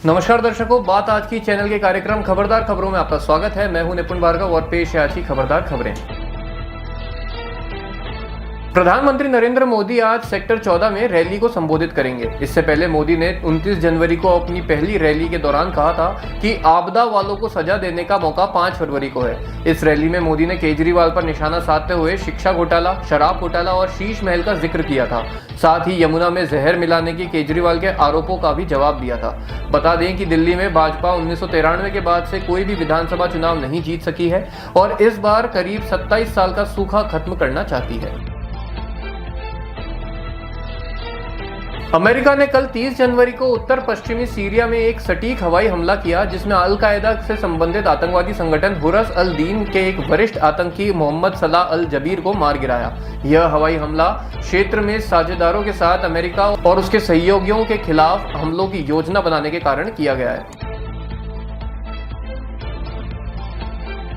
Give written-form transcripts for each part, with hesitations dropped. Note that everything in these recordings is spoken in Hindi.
नमस्कार दर्शकों, बात आज की चैनल के कार्यक्रम खबरदार खबरों में आपका स्वागत है। मैं हूं निपुण भार्गव और पेश है आज की खबरदार खबरें। प्रधानमंत्री नरेंद्र मोदी आज सेक्टर 14 में रैली को संबोधित करेंगे। इससे पहले मोदी ने 29 जनवरी को अपनी पहली रैली के दौरान कहा था कि आपदा वालों को सजा देने का मौका 5 फरवरी को है। इस रैली में मोदी ने केजरीवाल पर निशाना साधते हुए शिक्षा घोटाला, शराब घोटाला और शीश महल का जिक्र किया था। साथ ही यमुना में जहर मिलाने के केजरीवाल के आरोपों का भी जवाब दिया था। बता दें कि दिल्ली में भाजपा 1993 के बाद से कोई भी विधानसभा चुनाव नहीं जीत सकी है और इस बार करीब 27 साल का सूखा खत्म करना चाहती है। अमेरिका ने कल 30 जनवरी को उत्तर पश्चिमी सीरिया में एक सटीक हवाई हमला किया, जिसमें अल कायदा से संबंधित आतंकवादी संगठन हुरस अल दीन के एक वरिष्ठ आतंकी मोहम्मद सलाह अल जबीर को मार गिराया। यह हवाई हमला क्षेत्र में साझेदारों के साथ अमेरिका और उसके सहयोगियों के खिलाफ हमलों की योजना बनाने के कारण किया गया है।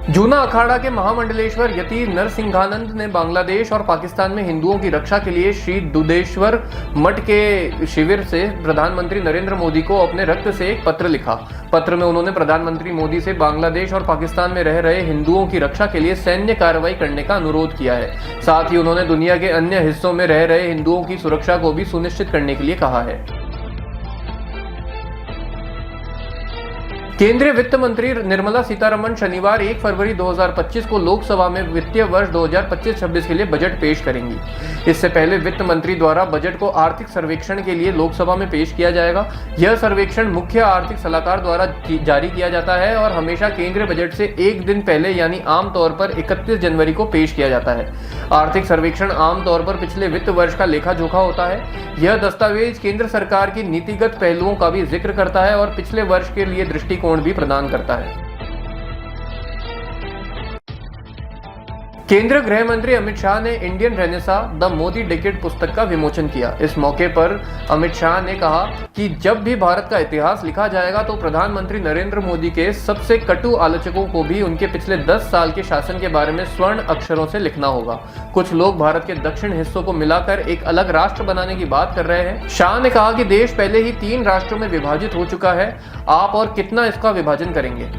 जूना अखाड़ा के महामंडलेश्वर यति नरसिंहानंद ने बांग्लादेश और पाकिस्तान में हिंदुओं की रक्षा के लिए श्री दुधेश्वर मठ के शिविर से प्रधानमंत्री नरेंद्र मोदी को अपने रक्त से एक पत्र लिखा। पत्र में उन्होंने प्रधानमंत्री मोदी से बांग्लादेश और पाकिस्तान में रह रहे हिंदुओं की रक्षा के लिए सैन्य कार्रवाई करने का अनुरोध किया है। साथ ही उन्होंने दुनिया के अन्य हिस्सों में रह रहे हिंदुओं की सुरक्षा को भी सुनिश्चित करने के लिए कहा है। केंद्रीय वित्त मंत्री निर्मला सीतारमण शनिवार 1 फरवरी 2025 को लोकसभा में वित्तीय वर्ष 2025-26 के लिए बजट पेश करेंगी। इससे पहले वित्त मंत्री द्वारा बजट को आर्थिक सर्वेक्षण के लिए लोकसभा में पेश किया जाएगा। यह सर्वेक्षण मुख्य आर्थिक सलाहकार द्वारा जारी किया जाता है और हमेशा केंद्रीय बजट से एक दिन पहले यानी आमतौर पर 31 जनवरी को पेश किया जाता है। आर्थिक सर्वेक्षण आमतौर पर पिछले वित्त वर्ष का लेखा जोखा होता है। यह दस्तावेज केंद्र सरकार की नीतिगत पहलुओं का भी जिक्र करता है और पिछले वर्ष के लिए दृष्टिकोण भी प्रदान करता है। केंद्रीय गृह मंत्री अमित शाह ने Indian Renaissance the Modi decade पुस्तक का विमोचन किया। इस मौके पर अमित शाह ने कहा कि जब भी भारत का इतिहास लिखा जाएगा तो प्रधानमंत्री नरेंद्र मोदी के सबसे कटु आलोचकों को भी उनके पिछले 10 साल के शासन के बारे में स्वर्ण अक्षरों से लिखना होगा। कुछ लोग भारत के दक्षिण हिस्सों को मिलाकर एक अलग राष्ट्र बनाने की बात कर रहे हैं। शाह ने कहा कि देश पहले ही 3 राष्ट्रों में विभाजित हो चुका है, आप और कितना इसका विभाजन करेंगे।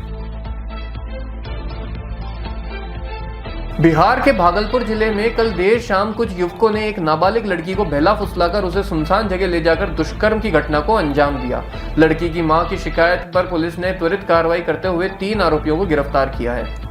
बिहार के भागलपुर जिले में कल देर शाम कुछ युवकों ने एक नाबालिग लड़की को बहला फुसलाकर उसे सुनसान जगह ले जाकर दुष्कर्म की घटना को अंजाम दिया। लड़की की मां की शिकायत पर पुलिस ने त्वरित कार्रवाई करते हुए 3 आरोपियों को गिरफ्तार किया है।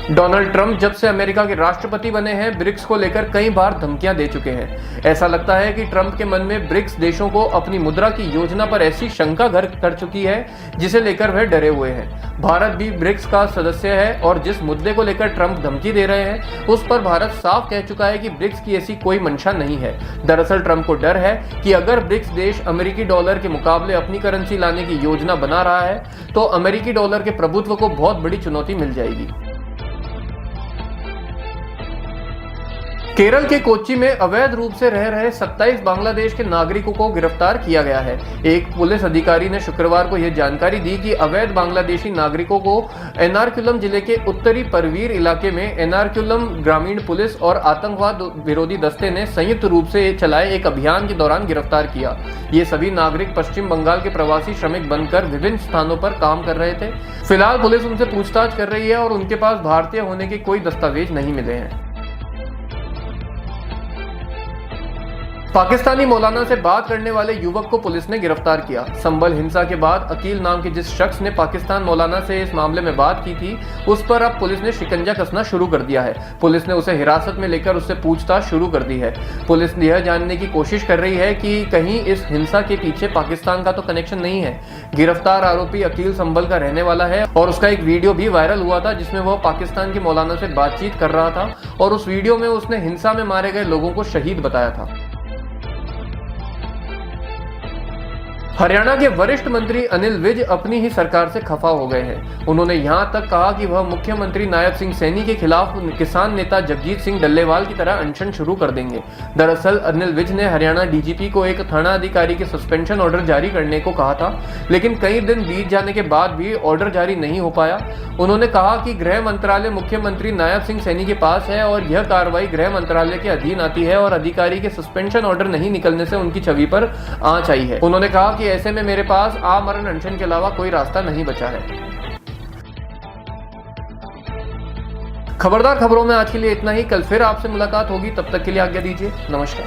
डोनाल्ड ट्रंप जब से अमेरिका के राष्ट्रपति बने हैं, ब्रिक्स को लेकर कई बार धमकियां दे चुके हैं। ऐसा लगता है कि ट्रंप के मन में ब्रिक्स देशों को अपनी मुद्रा की योजना पर ऐसी शंका घर कर चुकी है जिसे लेकर वह डरे हुए हैं। भारत भी ब्रिक्स का सदस्य है और जिस मुद्दे को लेकर ट्रंप धमकी दे रहे हैं उस पर भारत साफ कह चुका है कि ब्रिक्स की ऐसी कोई मंशा नहीं है। दरअसल ट्रंप को डर है कि अगर ब्रिक्स देश अमेरिकी डॉलर के मुकाबले अपनी करेंसी लाने की योजना बना रहा है तो अमेरिकी डॉलर के प्रभुत्व को बहुत बड़ी चुनौती मिल जाएगी। केरल के कोच्चि में अवैध रूप से रह रहे 27 बांग्लादेश के नागरिकों को गिरफ्तार किया गया है। एक पुलिस अधिकारी ने शुक्रवार को यह जानकारी दी कि अवैध बांग्लादेशी नागरिकों को एर्नाकुलम जिले के उत्तरी परवीर इलाके में एर्नाकुलम ग्रामीण पुलिस और आतंकवाद विरोधी दस्ते ने संयुक्त रूप से चलाए एक अभियान के दौरान गिरफ्तार किया। ये सभी नागरिक पश्चिम बंगाल के प्रवासी श्रमिक बनकर विभिन्न स्थानों पर काम कर रहे थे। फिलहाल पुलिस उनसे पूछताछ कर रही है और उनके पास भारतीय होने के कोई दस्तावेज नहीं मिले हैं। पाकिस्तानी मौलाना से बात करने वाले युवक को पुलिस ने गिरफ्तार किया। संभल हिंसा के बाद अकील नाम के जिस शख्स ने पाकिस्तान मौलाना से इस मामले में बात की थी उस पर अब पुलिस ने शिकंजा कसना शुरू कर दिया है। पुलिस ने उसे हिरासत में लेकर उससे पूछताछ शुरू कर दी है। पुलिस यह जानने की कोशिश कर रही है कि कहीं इस हिंसा के पीछे पाकिस्तान का तो कनेक्शन नहीं है। गिरफ्तार आरोपी अकील संभल का रहने वाला है और उसका एक वीडियो भी वायरल हुआ था जिसमें वह पाकिस्तान के मौलाना से बातचीत कर रहा था और उस वीडियो में उसने हिंसा में मारे गए लोगों को शहीद बताया था। हरियाणा के वरिष्ठ मंत्री अनिल विज अपनी ही सरकार से खफा हो गए हैं। उन्होंने यहां तक कहा कि वह मुख्यमंत्री नायब सिंह सैनी के खिलाफ किसान नेता जगजीत सिंह डल्लेवाल की तरह अनशन शुरू कर देंगे। दरअसल अनिल विज ने हरियाणा डीजीपी को एक थाना अधिकारी के सस्पेंशन ऑर्डर जारी करने को कहा था, लेकिन कई दिन बीत जाने के बाद भी ऑर्डर जारी नहीं हो पाया। उन्होंने कहा कि गृह मंत्रालय मुख्यमंत्री नायब सिंह सैनी के पास है और यह कार्रवाई गृह मंत्रालय के अधीन आती है और अधिकारी के सस्पेंशन ऑर्डर नहीं निकलने से उनकी छवि पर आंच आई है। उन्होंने कहा कि ऐसे में मेरे पास आमरण अनशन के अलावा कोई रास्ता नहीं बचा है। खबरदार खबरों में आज के लिए इतना ही। कल फिर आपसे मुलाकात होगी, तब तक के लिए आज्ञा दीजिए। नमस्कार।